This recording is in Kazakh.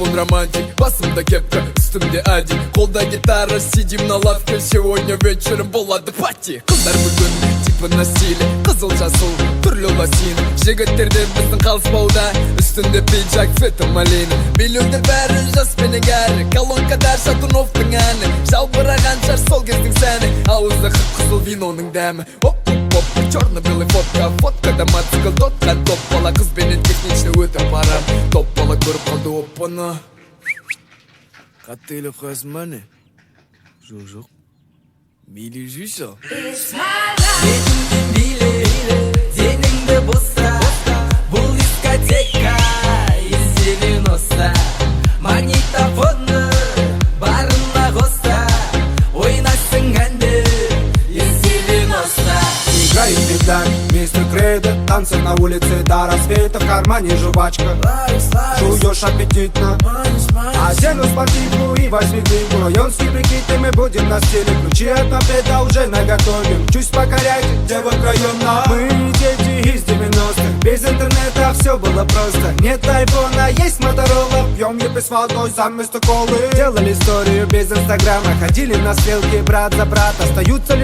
Телефон романтик, басымда кепка, üstümde один. Қолда гитара, сидим на лавке. Сегодня вечером болады пати. Қыздар бүгін типі на стиле, қызыл жасыл түрлі лосин. Жігіттерде біздің қалыспауда, үстінде пиджак, цвета малина. Билеуде бәрі жас пен гәрі, колонкада Шатуновтың әні. Жалбыраған шар сол кездің сәні, ауызда қып-қызыл виноның дәмі. Оп-оп-оп, черно-белый фотка, фоткада мотоцикл, тотқан топ бала. Қызбенен техничный өтіп барам, топ бала көріп қалды оппаны. Қатты қойсын мәне? Жоқ. Мейлі жүйші. Бетіңді биле, деніңді боста. Бұл дискотека, естерін оста. Магнитофонны барына қоста. Ойнайсың әнді, естерін оста. Играет медаль, мистер Кредо. Танцы на улице до рассвета. В кармане жвачка, жуешь аппетитно. Одену спортивку и возьми книгу. Районский прикид, и мы будем на стиле. Ключи от мопеда уже наготове. Чуть покорять девок района. Мы дети из 90-х. Без интернета все было просто. Нет айфона, есть моторола. Пьем епи с водой заместо колы. Делали историю без инстаграма. Ходили на стрелки брат за брат. Остаются лишь